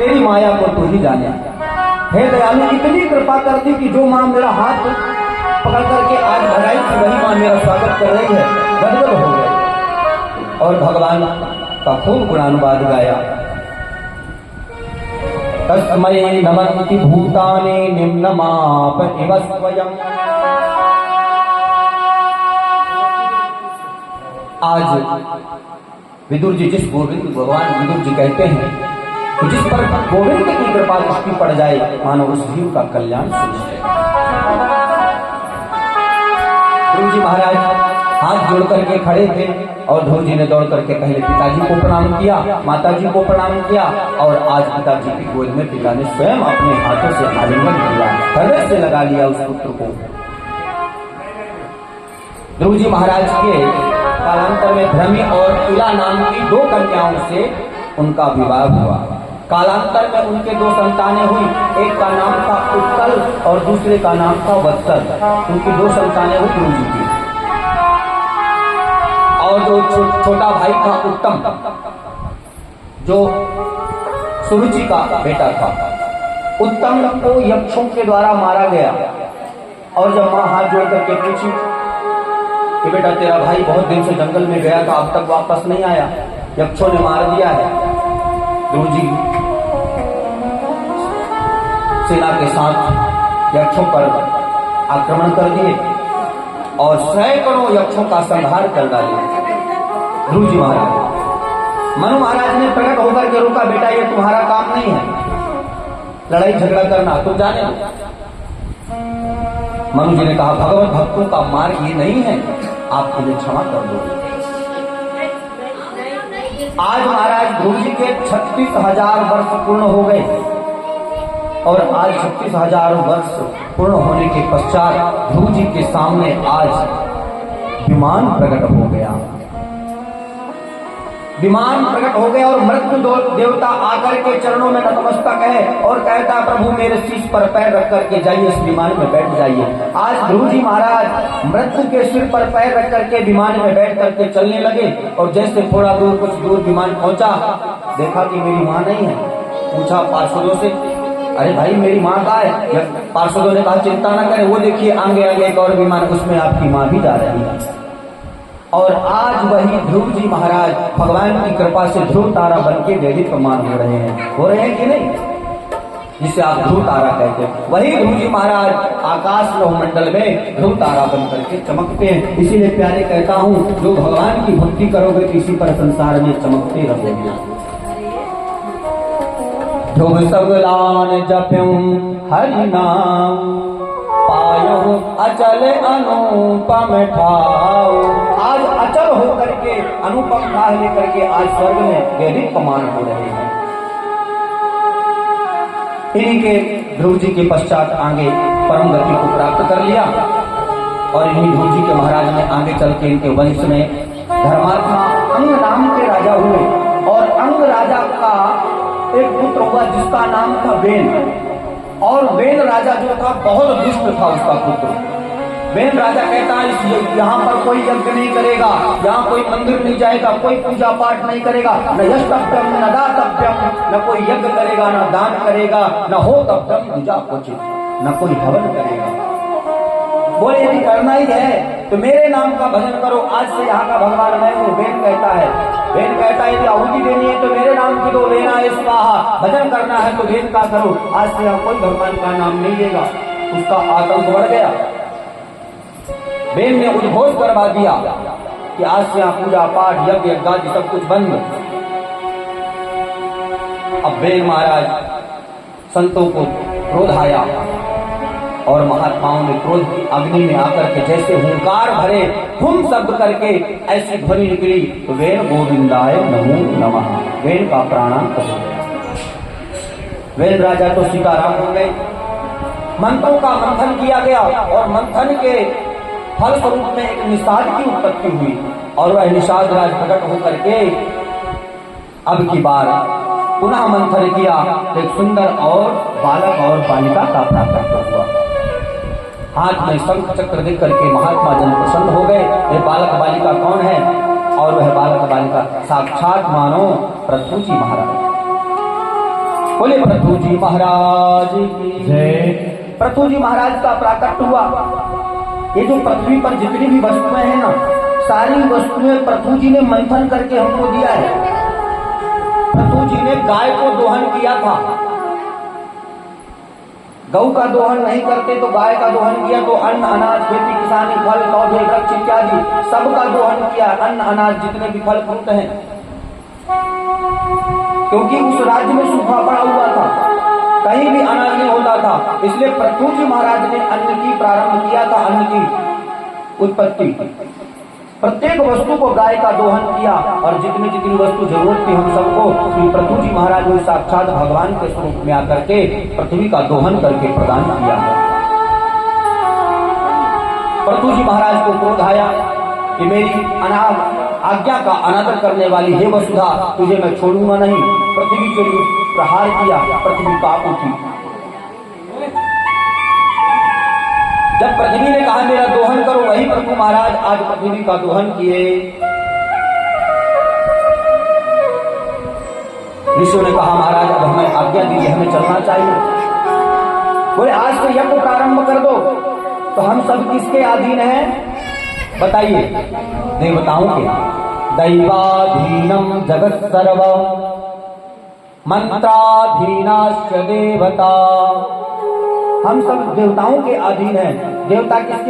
तेरी माया को तू ही जाने। हे दयालु, इतनी कृपा कर दी कि जो माँ मेरा हाथ पकड़ करके आज भगाई थी वही माँ मेरा स्वागत कर रही है, गदगद हो गए और भगवान का खूब गुणानुवाद गाया। तस्मै नमन्ति भूतानि निम्नमाप इव स्वयम्। आज विदुर जी, जिस गोविंद भगवान विदुर जी कहते हैं तो जिस पर गोविंद की कृपा दृष्टि पड़ जाए मानो उस जीव का कल्याण सुनिश्चित है। ध्रुव जी महाराज हाथ जोड़ करके खड़े थे और ध्रुव जी ने दौड़ करके पहले पिताजी को प्रणाम किया, माताजी को प्रणाम किया और आज पिताजी की गोद में पिता ने स्वयं अपने हाथों से आलिंगन किया, हृदय से लगा लिया उस पुत्र को। ध्रुव जी महाराज के कालांतर में भ्रमी और तुला नाम की 2 कन्याओं से उनका विवाह हुआ। कालांतर में उनके 2 संतानें हुई, एक का नाम था उत्कल और दूसरे का नाम था वत्सल। उनकी 2 संतानें हुई ध्रुव जी की। और जो छोटा भाई था उत्तम, जो सुरुचि का बेटा था, उत्तम को यक्षों के द्वारा मारा गया। और जब मां हाथ जोड़ करके पूछी कि बेटा तेरा भाई बहुत दिन से जंगल में गया था, अब तक वापस नहीं आया, यक्षों ने मार दिया है। ध्रुव जी सेना के साथ यक्षों पर आक्रमण कर दिए और सैकड़ों यक्षों का संहार कर डाले। ध्रुव जी महाराज, मनु महाराज ने प्रकट होकर के रोका, बेटा ये तुम्हारा काम नहीं है लड़ाई झगड़ा करना, तुम जाने दो। मनु जी ने कहा भगवत भक्तों का मार्ग ये नहीं है, आप मुझे क्षमा कर दो। आज महाराज ध्रुव जी के 36,000 वर्ष पूर्ण हो गए और आज 36,000 वर्ष पूर्ण होने के पश्चात ध्रुव जी के सामने आज विमान प्रकट हो गया। विमान प्रकट हो गया और मृत्यु देवता आकर के चरणों में नतमस्तक है और कहता प्रभु मेरे शीश पर पैर रख करके जाइए, इस विमान में बैठ जाइए। आज ध्रुव जी महाराज मृत्यु के सिर पर पैर रख करके विमान में बैठ करके चलने लगे और जैसे थोड़ा दूर कुछ दूर विमान पहुंचा, देखा कि मेरी मां नहीं है। पूछा पार्षदों से, अरे भाई मेरी मां कहाँ है? पार्षदों ने कहा चिंता न करें, वो देखिए आगे आगे एक और विमान, उसमें आपकी मां भी जा रही है। और आज वही ध्रुव जी महाराज भगवान की कृपा से ध्रुव तारा बनके देदीप्यमान हो रहे हैं कि नहीं, जिसे आप ध्रुव तारा कहते हैं। वही ध्रुव जी महाराज आकाश लोह मंडल में ध्रुव तारा बन करके चमकते हैं। इसीलिए प्यारे कहता हूँ, जो भगवान की भक्ति करोगे तो इसी पर संसार में चमकते रहोगे। ध्रुव सगलान जप्यूं हरि नाम, पायो अचल अनुपम ठाव। आज अचल होकर के अनुपम ठाव लेकर के आज स्वर्ग में देदीप्यमान हो रहे हैं। इन्हीं के ध्रुव जी के पश्चात आगे परम गति को प्राप्त कर लिया और इन्हीं ध्रुव जी के महाराज ने आगे चल के इनके वंश में धर्मात्मा अंग नाम के राजा हुए और अंग राजा का एक पुत्र हुआ जिसका नाम था वेन। और वेन राजा जो था बहुत दुष्ट था उसका पुत्र। वेन राजा कहता है यहाँ पर कोई यज्ञ नहीं करेगा, यहाँ कोई मंदिर नहीं जाएगा, कोई पूजा पाठ नहीं करेगा, न यष्टव्यम न दातव्यम, न कोई यज्ञ करेगा, न दान करेगा, न हो तव्यम पूजा क्वचित, न कोई हवन करेगा। बोले यदि करना ही है तो मेरे नाम का भजन करो, आज से यहाँ का भगवान मैं हूँ। वेन कहता है यदि आहुति देनी है तो मेरे नाम की दो, वेना स्वाहा। भजन करना है तो वेन का करो, आज से यहाँ कोई भगवान का नाम नहीं लेगा। उसका आतंक बढ़ गया। वेन ने उद्घोष करवा दिया कि आज से यहाँ पूजा पाठ यज्ञ यज्ञादि सब कुछ बंद। अब वेन महाराज संतों को क्रोध आया और महात्माओं ने क्रोध की अग्नि में आकर के जैसे हुंकार भरे हुम शब्द करके ऐसी ध्वनि निकली, तो वेन गोविंदाय नमो नमः, वेन का प्राणांत हो गया। वेन राजा तो सीताराम हो गए। मंत्रों का मंथन किया गया और मंथन के फल स्वरूप में एक निषाद की उत्पत्ति हुई और वह निषाद राज प्रकट होकर के अब की बार पुनः मंथन किया, एक सुंदर और बालक और बालिका का प्राप्त हुआ। हाथ में शंख चक्र देख करके महात्मा जन प्रसन्न हो गए। ये बालक बालिका कौन है? और वह बालक बालिका साक्षात मानो पृथ्वी जी महाराज। बोले पृथु जी महाराज की जय। पृथु जी महाराज का प्राकट्य हुआ। ये जो पृथ्वी पर जितनी भी वस्तुएं हैं ना, सारी वस्तुएं पृथु जी ने मंथन करके हमको दिया है। पृथु जी ने गाय को दोहन किया था। गौ का दोहन नहीं करते तो गाय का दोहन किया, तो अन्न अनाज खेती किसानी फल पौधे वृक्ष इत्यादि सबका दोहन किया। अन्न अनाज जितने भी फल फ्रूट हैं, क्योंकि उस राज्य में सूखा पड़ा हुआ था, कहीं भी अनाज नहीं होता था, इसलिए पृथु जी महाराज ने अन्न की प्रारंभ किया था, अन्न की उत्पत्ति। प्रत्येक वस्तु को गाय का दोहन किया और जितनी जितनी वस्तु जरूरत थी हम सबको श्री पृथु जी महाराज ने साक्षात भगवान के स्वरूप में आकर के पृथ्वी का दोहन करके प्रदान किया है। पृथु जी महाराज को क्रोध आया कि मेरी आज्ञा का अनादर करने वाली हे वसुधा, तुझे मैं छोड़ूंगा नहीं। पृथ्वी के लिए प्रहार किया, पृथ्वी कांप उठी। जब पृथ्वी ने कहा मेरा दोहन करो, वही पृथु महाराज आज पृथ्वी का दोहन किए। ऋषियों ने कहा महाराज अब हमें आज्ञा दीजिए, हमें चलना चाहिए। बोले आज तो यज्ञ प्रारंभ कर दो। तो हम सब किसके अधीन हैं बताइए? देवताओं के। दैवाधीनम जगत सर्व मंत्राधीनाश्च देवता। हम सब देवताओं के अधीन हैं। देवता किसके